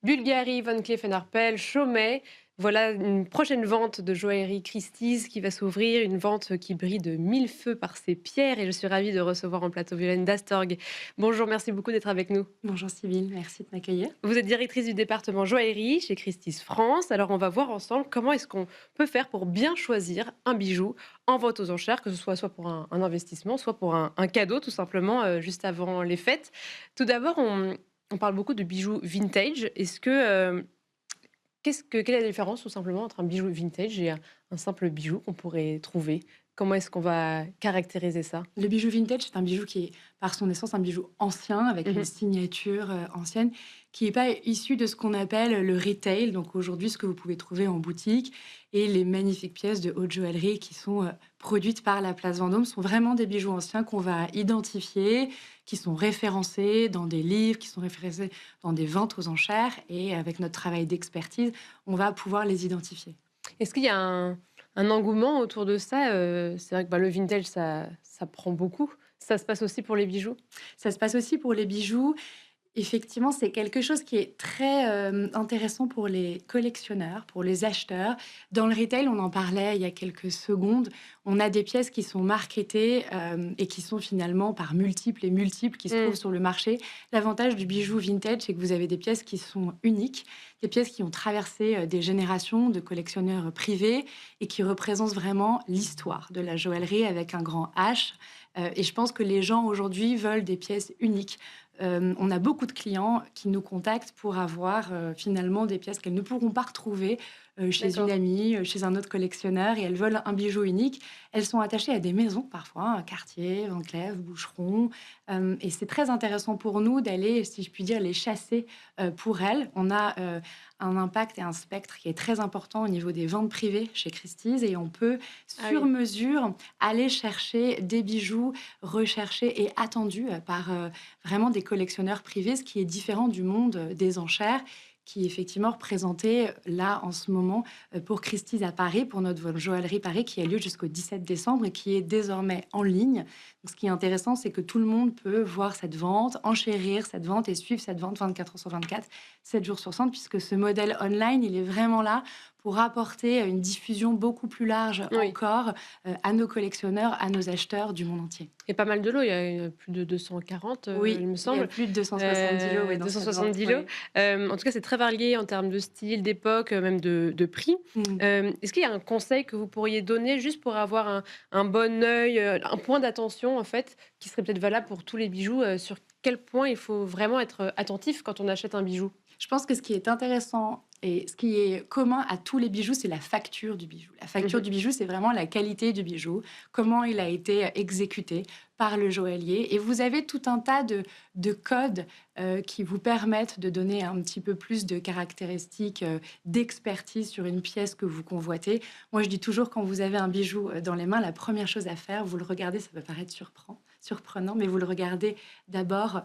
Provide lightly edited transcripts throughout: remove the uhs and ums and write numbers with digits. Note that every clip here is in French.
Bulgari, Van Cleef& Arpels, Chaumet. Voilà une prochaine vente de joaillerie Christie's qui va s'ouvrir, une vente qui brille de mille feux par ses pierres et je suis ravie de recevoir en plateau Violaine Dastorg. Bonjour, merci beaucoup d'être avec nous. Bonjour Sybille, merci de m'accueillir. Vous êtes directrice du département joaillerie chez Christie's France. Alors on va voir ensemble comment est-ce qu'on peut faire pour bien choisir un bijou en vente aux enchères, que ce soit pour un investissement, soit pour un cadeau tout simplement juste avant les fêtes. Tout d'abord, on parle beaucoup de bijoux vintage. Quelle est la différence tout simplement entre un bijou vintage et un simple bijou qu'on pourrait trouver? Comment est-ce qu'on va caractériser ça? Le bijou vintage, c'est un bijou qui est, par son essence, un bijou ancien, avec une Mmh. signature ancienne, qui n'est pas issu de ce qu'on appelle le retail, donc aujourd'hui ce que vous pouvez trouver en boutique, et les magnifiques pièces de haute joaillerie qui sont produites par la Place Vendôme sont vraiment des bijoux anciens qu'on va identifier, qui sont référencés dans des livres, qui sont référencés dans des ventes aux enchères, et avec notre travail d'expertise, on va pouvoir les identifier. Est-ce qu'il y a un engouement autour de ça? C'est vrai que, le vintage ça prend beaucoup. Ça se passe aussi pour les bijoux? Ça se passe aussi pour les bijoux. Effectivement, c'est quelque chose qui est très, intéressant pour les collectionneurs, pour les acheteurs. Dans le retail, on en parlait il y a quelques secondes, on a des pièces qui sont marketées, et qui sont finalement par multiples et multiples qui se trouvent Mmh. sur le marché. L'avantage du bijou vintage, c'est que vous avez des pièces qui sont uniques, des pièces qui ont traversé, des générations de collectionneurs privés et qui représentent vraiment l'histoire de la joaillerie avec un grand H. Et je pense que les gens aujourd'hui veulent des pièces uniques. On a beaucoup de clients qui nous contactent pour avoir, finalement des pièces qu'elles ne pourront pas retrouver, chez une D'accord. amie, chez un autre collectionneur et elles veulent un bijou unique. Elles sont attachées à des maisons parfois, un Cartier, Van Cleef, Boucheron, et c'est très intéressant pour nous d'aller, si je puis dire, les chasser, pour elles. On a, un impact et un spectre qui est très important au niveau des ventes privées chez Christie's et on peut, Ah sur oui. mesure, aller chercher des bijoux recherchés et attendus, par, vraiment des collectionneurs privés, ce qui est différent du monde des enchères, qui est effectivement représenté là en ce moment pour Christie's à Paris, pour notre joaillerie Paris, qui a lieu jusqu'au 17 décembre et qui est désormais en ligne. Donc, ce qui est intéressant, c'est que tout le monde peut voir cette vente, enchérir cette vente et suivre cette vente 24 heures sur 24, 7 jours sur 100, puisque ce modèle online, il est vraiment là pour apporter une diffusion beaucoup plus large Oui. encore à nos collectionneurs, à nos acheteurs du monde entier. Et pas mal de lots, il y a plus de 240, il Oui, me il y a semble. plus de 270 lots, oui, dans cette vente, 270 lots. oui. En tout cas, c'est très varié en termes de style, d'époque, même de prix. Mmh. Est-ce qu'il y a un conseil que vous pourriez donner juste pour avoir un bon œil, un point d'attention en fait, qui serait peut-être valable pour tous les bijoux? Sur quel point il faut vraiment être, attentif quand on achète un bijou? Je pense que ce qui est intéressant et ce qui est commun à tous les bijoux, c'est la facture du bijou. La facture Mmh. du bijou, c'est vraiment la qualité du bijou, comment il a été exécuté par le joaillier. Et vous avez tout un tas de codes qui vous permettent de donner un petit peu plus de caractéristiques d'expertise sur une pièce que vous convoitez. Moi, je dis toujours, quand vous avez un bijou dans les mains, la première chose à faire, vous le regardez, ça peut paraître surprenant, mais vous le regardez d'abord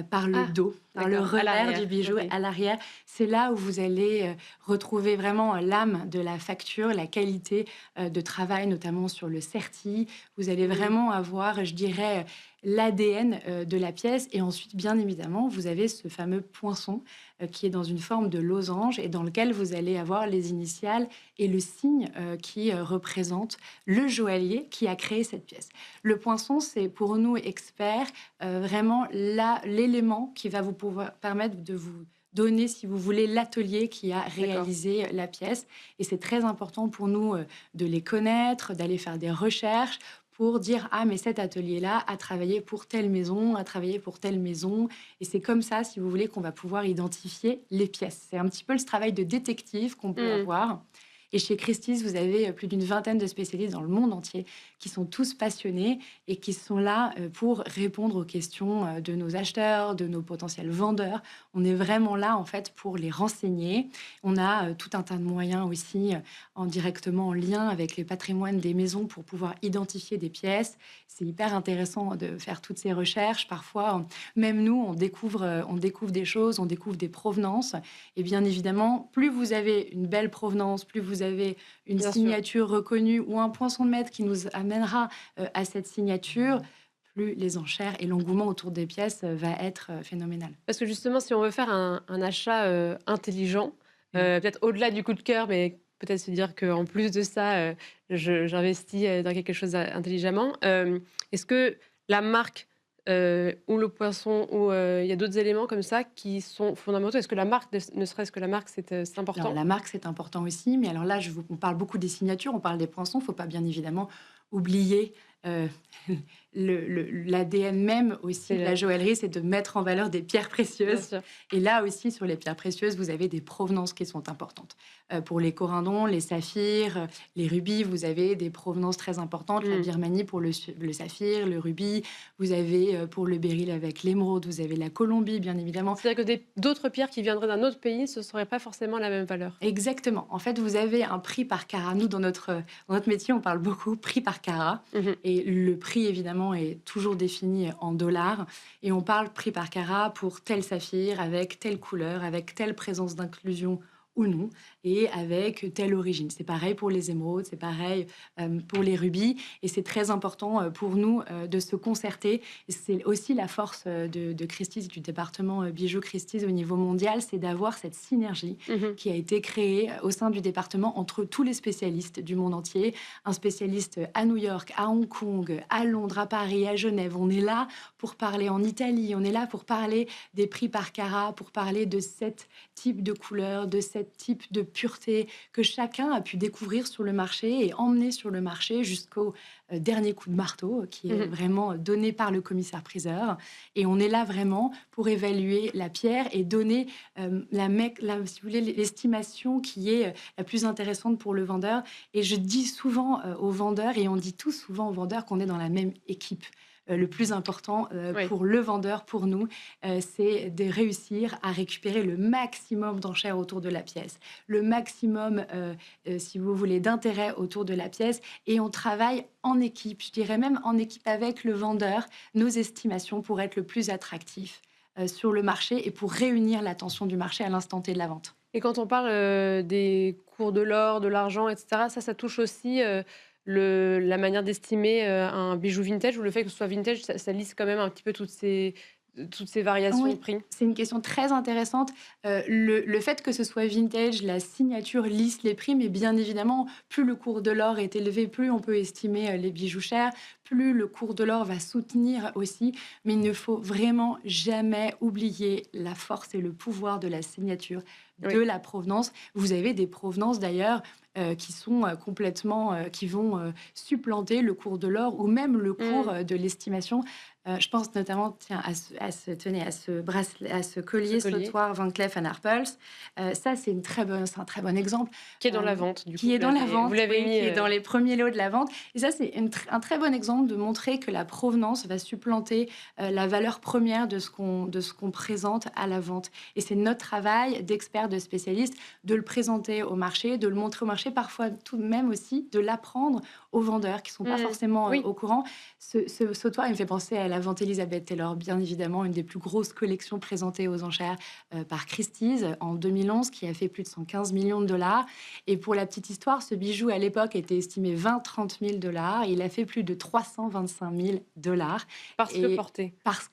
par le Ah, dos, par le d'accord, à revers du l'arrière. bijou, OK. à l'arrière. C'est là où vous allez retrouver vraiment l'âme de la facture, la qualité de travail, notamment sur le serti. Vous allez Mmh. vraiment avoir, je dirais, l'ADN de la pièce. Et ensuite, bien évidemment, vous avez ce fameux poinçon qui est dans une forme de losange et dans lequel vous allez avoir les initiales et le signe qui représente le joaillier qui a créé cette pièce. Le poinçon, c'est pour nous experts vraiment l'élément qui va vous pouvoir permettre de vous donner, si vous voulez, l'atelier qui a D'accord. réalisé la pièce. Et c'est très important pour nous de les connaître, d'aller faire des recherches pour dire ah mais cet atelier-là a travaillé pour telle maison, a travaillé pour telle maison. Et c'est comme ça, si vous voulez, qu'on va pouvoir identifier les pièces. C'est un petit peu le travail de détective qu'on peut Mmh. avoir. Et chez Christie's, vous avez plus d'une vingtaine de spécialistes dans le monde entier qui sont tous passionnés et qui sont là pour répondre aux questions de nos acheteurs, de nos potentiels vendeurs. On est vraiment là en fait pour les renseigner. On a tout un tas de moyens aussi directement en lien avec les patrimoines des maisons pour pouvoir identifier des pièces. C'est hyper intéressant de faire toutes ces recherches. Parfois, même nous, on découvre des choses, on découvre des provenances. Et bien évidemment, plus vous avez une belle provenance, plus vous avez une Bien sûr. signature reconnue ou un poinçon de maître qui nous amènera à cette signature, plus les enchères et l'engouement autour des pièces va être phénoménal. Parce que justement, si on veut faire un achat, intelligent, Oui. peut-être au-delà du coup de cœur, mais peut-être se dire qu'en plus de ça, je j'investis, dans quelque chose intelligemment. Est-ce que la marque, ou le poisson ou, il y a d'autres éléments comme ça qui sont fondamentaux? Est-ce que la marque, ne serait-ce que la marque, c'est Alors important? la marque, c'est important aussi, mais alors là, on parle beaucoup des signatures, on parle des poinçons, il ne faut pas bien évidemment oublier euh, l'ADN même aussi C'est de la le joaillerie, c'est de mettre en valeur des pierres Bien précieuses. sûr. Et là aussi, sur les pierres précieuses, vous avez des provenances qui sont importantes. Pour les corindons, les saphirs, les rubis, vous avez des provenances très importantes. La Mmh. Birmanie pour le saphir, le rubis. Vous avez pour le béryl avec l'émeraude, vous avez la Colombie, bien évidemment. C'est-à-dire que d'autres pierres qui viendraient d'un autre pays, ce serait pas forcément la même valeur? Exactement. En fait, vous avez un prix par carat. Nous, dans notre métier, on parle beaucoup prix par carat. Mmh. Et le prix, évidemment, est toujours défini en dollars. Et on parle prix par carat pour tel saphir, avec telle couleur, avec telle présence d'inclusion ou non, et avec telle origine. C'est pareil pour les émeraudes, c'est pareil pour les rubis. Et c'est très important pour nous de se concerter. Et c'est aussi la force de Christie's, du département bijoux Christie's au niveau mondial, c'est d'avoir cette synergie Mmh. qui a été créée au sein du département entre tous les spécialistes du monde entier. Un spécialiste à New York, à Hong Kong, à Londres, à Paris, à Genève. On est là pour parler en Italie, on est là pour parler des prix par carat, pour parler de cet type de couleur, de cet type de pureté que chacun a pu découvrir sur le marché et emmener sur le marché jusqu'au dernier coup de marteau qui est Mmh. vraiment donné par le commissaire-priseur. Et on est là vraiment pour évaluer la pierre et donner si vous voulez, l'estimation qui est la plus intéressante pour le vendeur. Et je dis souvent aux vendeurs, et on dit tous souvent aux vendeurs qu'on est dans la même équipe. Le plus important Oui. pour le vendeur, pour nous, c'est de réussir à récupérer le maximum d'enchères autour de la pièce, le maximum, si vous voulez, d'intérêt autour de la pièce. Et on travaille en équipe, je dirais même en équipe avec le vendeur, nos estimations pour être le plus attractif sur le marché et pour réunir l'attention du marché à l'instant T de la vente. Et quand on parle, des cours de l'or, de l'argent et cetera, ça touche aussi, la manière d'estimer, un bijou vintage, ou le fait que ce soit vintage, ça lisse quand même un petit peu toutes ces variations de Oui, prix? c'est une question très intéressante. Le fait que ce soit vintage, la signature lisse les prix, mais bien évidemment, plus le cours de l'or est élevé, plus on peut estimer les bijoux chers, plus le cours de l'or va soutenir aussi. Mais il ne faut vraiment jamais oublier la force et le pouvoir de la signature, de Oui. la provenance. Vous avez des provenances d'ailleurs qui sont complètement, qui vont supplanter le cours de l'or ou même le cours Mmh. de l'estimation. Je pense notamment, tiens, tenez, à ce bracelet, à ce Ce collier collier sautoir Van Cleef Arpels. Ça, c'est un très bon exemple qui est dans la euh, vente, du coup, qui est dans la vous vente, l'avez oui, mis, qui est dans les premiers lots de la vente. Et ça, c'est un très bon exemple de montrer que la provenance va supplanter la valeur première de ce qu'on présente à la vente. Et c'est notre travail d'experts, de spécialistes, de le présenter au marché, de le montrer au marché, parfois tout de même aussi de l'apprendre aux vendeurs qui ne sont pas mmh, forcément oui. au courant. Ce sautoir, il me fait penser à la vente Elizabeth Taylor, bien évidemment, une des plus grosses collections présentées aux enchères par Christie's en 2011, qui a fait plus de 115 millions de dollars. Et pour la petite histoire, ce bijou, à l'époque, était estimé 20-30 000 dollars. Il a fait plus de 325 000 dollars. Parce que Et porté. parce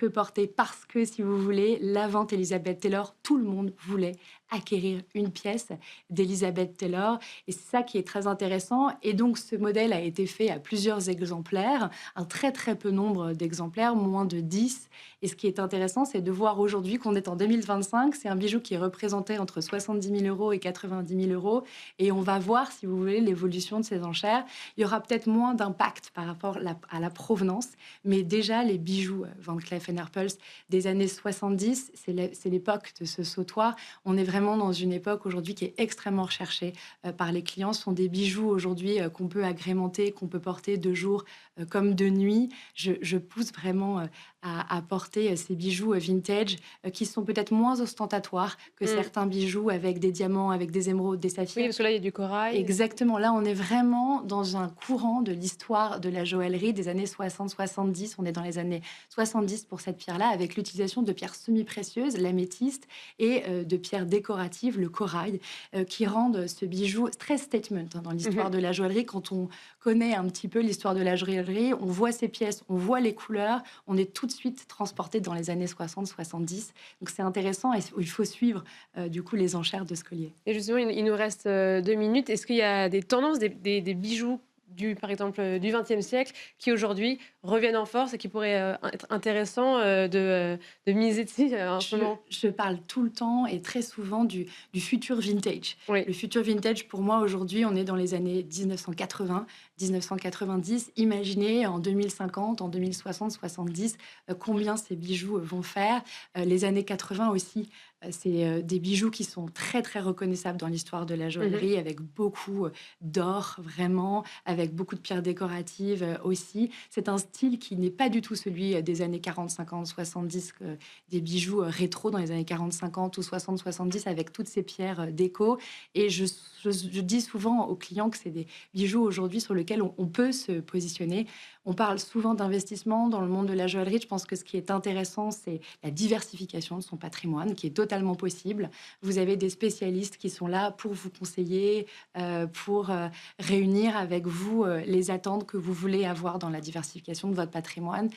que, si vous voulez, la vente Elizabeth Taylor, tout le monde voulait acquérir une pièce d'Elizabeth Taylor. Et c'est ça qui est très intéressant. Et donc, ce modèle a été fait à plusieurs exemplaires, un très, très peu nombre d'exemplaires, moins de 10. Et ce qui est intéressant, c'est de voir aujourd'hui qu'on est en 2025. C'est un bijou qui est représenté entre 70 000 euros et 90 000 euros. Et on va voir, si vous voulez, l'évolution de ces enchères. Il y aura peut-être moins d'impact par rapport à la provenance, mais déjà, les bijoux Van Cleef Arpels des années 70, c'est l'époque de ce sautoir. On est vraiment dans une époque aujourd'hui qui est extrêmement recherchée par les clients. Ce sont des bijoux aujourd'hui qu'on peut agrémenter, qu'on peut porter de jour comme de nuit. Je pousse vraiment à porter ces bijoux vintage qui sont peut-être moins ostentatoires que Mmh. certains bijoux avec des diamants, avec des émeraudes, des Oui, saphirs. parce que là, il y a du corail. Exactement, là, on est vraiment dans un courant de l'histoire de la joaillerie des années 60-70. On est dans les années 70 pour cette pierre-là, avec l'utilisation de pierres semi-précieuses, l'améthyste, et de pierres décoratives, le corail, qui rendent ce bijou très statement dans l'histoire Mmh. de la joaillerie. Quand on connaît un petit peu l'histoire de la joaillerie, on voit ces pièces, on voit les couleurs, on est tout de suite transporté dans les années 60-70. Donc c'est intéressant et il faut suivre du coup les enchères de ce collier. Et justement, il nous reste 2 minutes. Est-ce qu'il y a des tendances, des bijoux par exemple, du XXe siècle qui aujourd'hui reviennent en force et qui pourraient, être intéressants, de miser dessus, en ce Je, moment? je parle tout le temps et très souvent du futur vintage. Oui. Le futur vintage, pour moi, aujourd'hui, on est dans les années 1980, 1990. Imaginez en 2050, en 2060, 70, combien ces bijoux vont faire. Les années 80 aussi, c'est des bijoux qui sont très, très reconnaissables dans l'histoire de la Mmh. joaillerie, avec beaucoup d'or, vraiment, avec beaucoup de pierres décoratives aussi. C'est un style qui n'est pas du tout celui des années 40, 50, 70, des bijoux rétro dans les années 40-50 ou 60-70 avec toutes ces pierres déco. Et je dis souvent aux clients que c'est des bijoux aujourd'hui sur lesquels on peut se positionner. On parle souvent d'investissement dans le monde de la joaillerie. Je pense que ce qui est intéressant, c'est la diversification de son patrimoine qui est totalement possible. Vous avez des spécialistes qui sont là pour vous conseiller, pour réunir avec vous les attentes que vous voulez avoir dans la diversification de votre patrimoine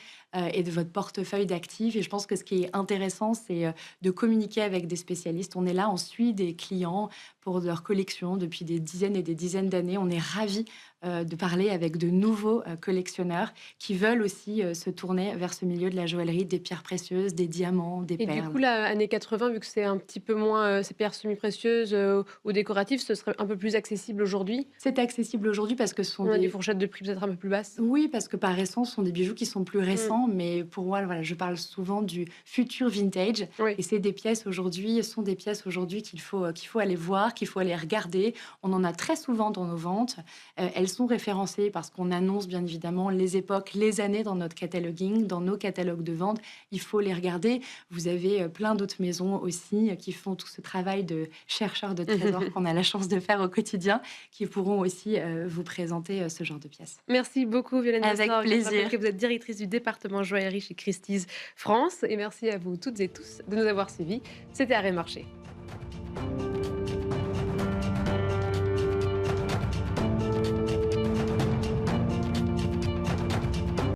et de votre portefeuille d'actifs. Et je pense que ce qui est intéressant, c'est de communiquer avec des spécialistes. On est là, on suit des clients pour leur collection depuis des dizaines et des dizaines d'années. On est ravis de parler avec de nouveaux collectionneurs qui veulent aussi se tourner vers ce milieu de la joaillerie, des pierres précieuses, des diamants, des Et du coup, perles. là, années 80, vu que c'est un petit peu moins, ces pierres semi-précieuses, ou décoratives, ce serait un peu plus accessible aujourd'hui? C'est accessible aujourd'hui parce que ce sont On a des des... fourchettes de prix peut-être un peu plus basses? Oui, parce que par essence, ce sont des bijoux qui sont plus Mmh. récents, mais pour moi, voilà, je parle souvent du futur vintage. Oui. Et c'est des pièces aujourd'hui, sont des pièces aujourd'hui qu'il faut aller voir, qu'il faut aller regarder. On en a très souvent dans nos ventes. Elles sont référencées parce qu'on annonce bien évidemment les époques, les années dans notre cataloguing, dans nos catalogues de vente. Il faut les regarder. Vous avez plein d'autres maisons aussi qui font tout ce travail de chercheurs de trésors qu'on a la chance de faire au quotidien, qui pourront aussi vous présenter ce genre de pièces. Merci beaucoup, Violaine Avec Nassar. Je rappelle plaisir. que vous êtes directrice du département joaillerie chez Christie's France, et merci à vous toutes et tous de nous avoir suivis. C'était Arrêt Marché.